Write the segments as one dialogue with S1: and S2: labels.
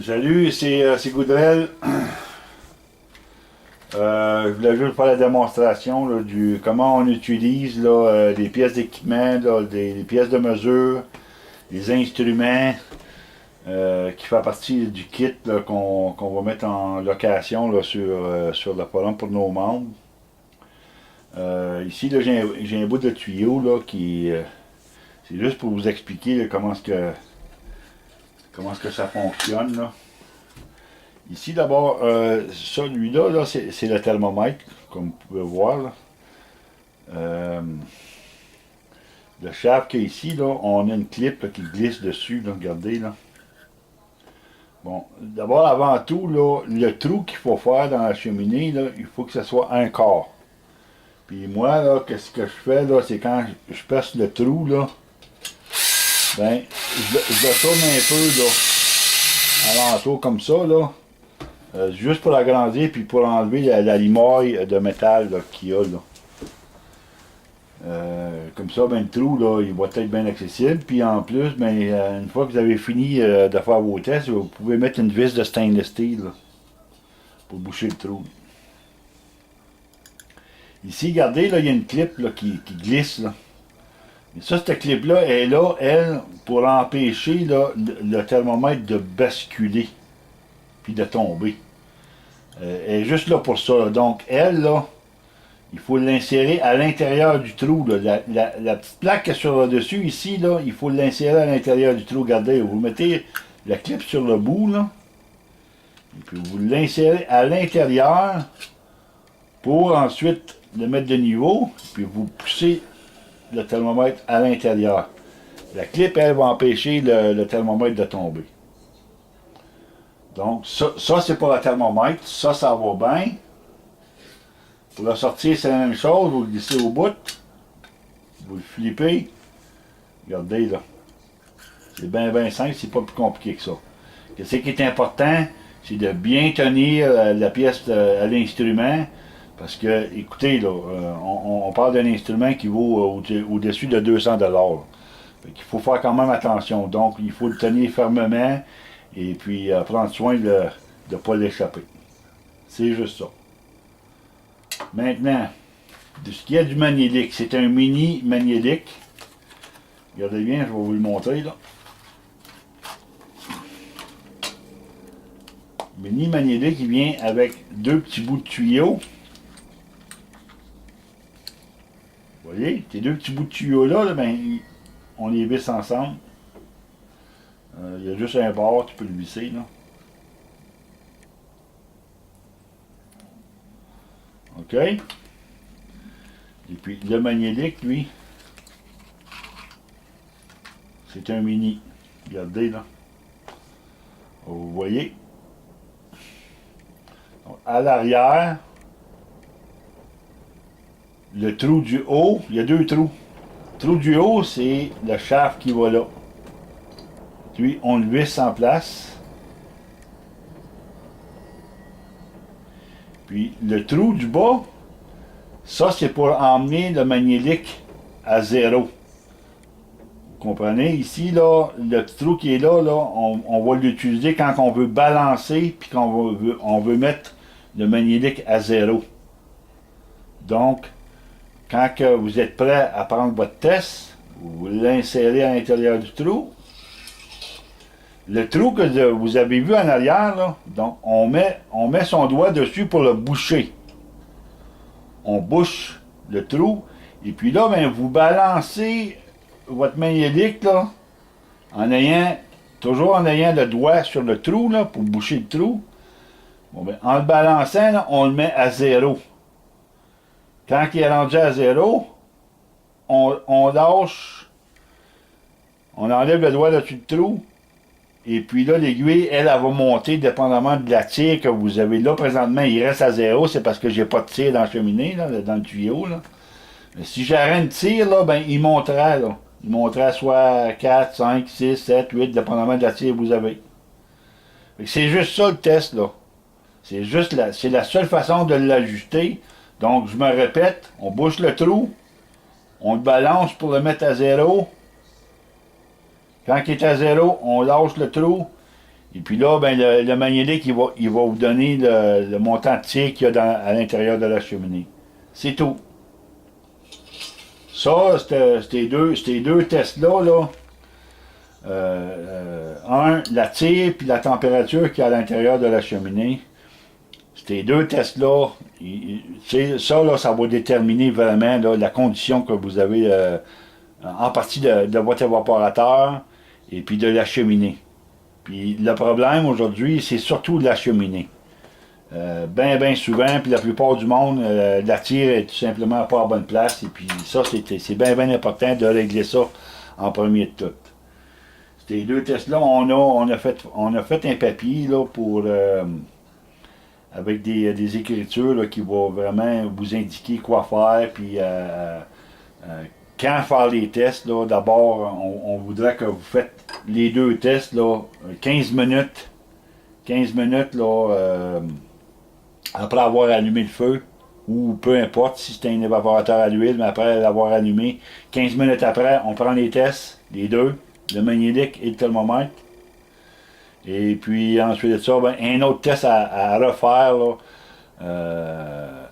S1: Salut, c'est Goudrel. Je voulais juste faire la démonstration là, du comment on utilise là, les pièces d'équipement, là, des pièces de mesure, les instruments qui font partie du kit là, qu'on va mettre en location là, sur le forum pour nos membres. Ici, là, j'ai un bout de tuyau là, qui. C'est juste pour vous expliquer là, comment est-ce que ça fonctionne. Là. Ici, d'abord, celui-là, là, c'est le thermomètre, comme vous pouvez voir. Là. Euh, le shaft qu'il y a ici, là, on a une clip là, qui glisse dessus, là, regardez. Là. Bon, d'abord, avant tout, là, le trou qu'il faut faire dans la cheminée, là, il faut que ce soit un quart. Puis moi, là, qu'est-ce que je fais, là, c'est quand je perce le trou, là, ben, je le tourne un peu, là, alentour comme ça, là. Juste pour l'agrandir puis pour enlever la limaille de métal qu'il y a là. Comme ça, ben, le trou là, il va être bien accessible. Puis en plus, ben, une fois que vous avez fini de faire vos tests, vous pouvez mettre une vis de stainless steel là, pour boucher le trou. Ici, regardez, là, il y a une clip là, qui glisse. Là. Et ça, cette clip-là est là, elle, pour empêcher là, le thermomètre de basculer puis de tomber. Elle est juste là pour ça. Là. Donc, elle, là, il faut l'insérer à l'intérieur du trou. Là. La petite plaque qui est sur le dessus, ici, là, il faut l'insérer à l'intérieur du trou. Regardez, vous mettez la clip sur le bout, là, et puis vous l'insérez à l'intérieur pour ensuite le mettre de niveau, puis vous poussez le thermomètre à l'intérieur. La clip, elle, va empêcher le thermomètre de tomber. Donc, ça c'est pour le thermomètre. Ça va bien. Pour le sortir, c'est la même chose. Vous le glissez au bout. Vous le flippez. Regardez, là. C'est bien simple. C'est pas plus compliqué que ça. Ce qui est important, c'est de bien tenir la pièce à l'instrument. Parce que, écoutez, là, on parle d'un instrument qui vaut au-dessus de 200$. Il faut faire quand même attention. Donc, il faut le tenir fermement. Et puis prendre soin de ne pas l'échapper. C'est juste ça. Maintenant, de ce qu'il y a du magnélique, c'est un mini magnélique. Regardez bien, je vais vous le montrer là. Mini magnélique, il vient avec deux petits bouts de tuyau. Vous voyez, ces deux petits bouts de tuyau là, ben, on les visse ensemble. Il y a juste un bord, tu peux le visser là. OK? Et puis le magnélique, lui, c'est un mini. Regardez là. Vous voyez? Donc, à l'arrière, le trou du haut, il y a deux trous. Le trou du haut, c'est le shaft qui va là. Puis on le visse en place. Puis le trou du bas, ça c'est pour emmener le magnélique à zéro. Vous comprenez? Ici, là, le petit trou qui est là, on va l'utiliser quand on veut balancer puis on veut mettre le magnélique à zéro. Donc, quand que vous êtes prêt à prendre votre test, vous l'insérez à l'intérieur du trou. Le trou que vous avez vu en arrière, là, donc on met son doigt dessus pour le boucher. On bouche le trou, et puis là, ben, vous balancez votre magnélique là, toujours en ayant le doigt sur le trou là, pour boucher le trou. Bon, ben, en le balançant, là, on le met à zéro. Quand il est rendu à zéro, on lâche, on enlève le doigt dessus du trou. Et puis là, l'aiguille, elle va monter dépendamment de la tire que vous avez là. Présentement, il reste à zéro. C'est parce que j'ai pas de tire dans la cheminée, là, dans le tuyau. Là. Mais si j'arrête de tire, là, ben, il montera. Là. Il montera soit 4, 5, 6, 7, 8, dépendamment de la tire que vous avez. C'est juste ça le test, là. C'est la seule façon de l'ajuster. Donc, je me répète, on bouche le trou, on le balance pour le mettre à zéro. Quand il est à zéro, on lâche le trou. Et puis là, ben, le magnétique, il va vous donner le montant de tir qu'il y a à l'intérieur de la cheminée. C'est tout. Ça, ces deux tests-là, là, la tire puis la température qu'il y a à l'intérieur de la cheminée. Ces deux tests-là, ça, là, ça va déterminer vraiment là, la condition que vous avez en partie de votre évaporateur et puis de la cheminée. Puis le problème aujourd'hui, c'est surtout de la cheminée. Ben souvent, puis la plupart du monde, la tire est tout simplement pas à bonne place. Et puis ça, c'est bien important de régler ça en premier de tout. Ces deux tests-là, on a fait un papier là, avec des écritures là, qui vont vraiment vous indiquer quoi faire, puis quand faire les tests. D'abord, on voudrait que vous faites les deux tests, là, 15 minutes. 15 minutes là, après avoir allumé le feu, ou peu importe si c'est un évaporateur à l'huile, mais après l'avoir allumé, 15 minutes après, on prend les tests, les deux, le magnétique et le thermomètre. Et puis ensuite de ça, ben, un autre test à refaire là,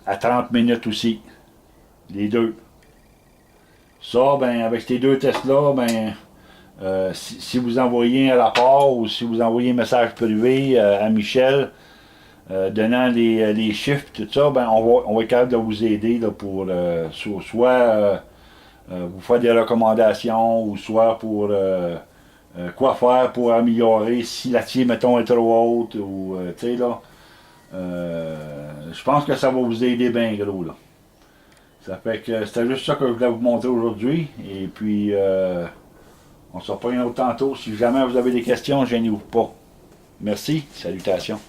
S1: à 30 minutes aussi. Les deux. Ça, ben, avec ces deux tests-là, ben, si vous envoyez un rapport ou si vous envoyez un message privé à Michel, donnant les chiffres tout ça, ben, on va être capable de vous aider là, pour soit vous faire des recommandations ou soit pour quoi faire pour améliorer si la tire, mettons, est trop haute ou, tu sais, là. Je pense que ça va vous aider bien gros, là. Ça fait que c'était juste ça que je voulais vous montrer aujourd'hui. Et puis, on se reprend un autre tantôt. Si jamais vous avez des questions, gênez-vous pas. Merci, salutations.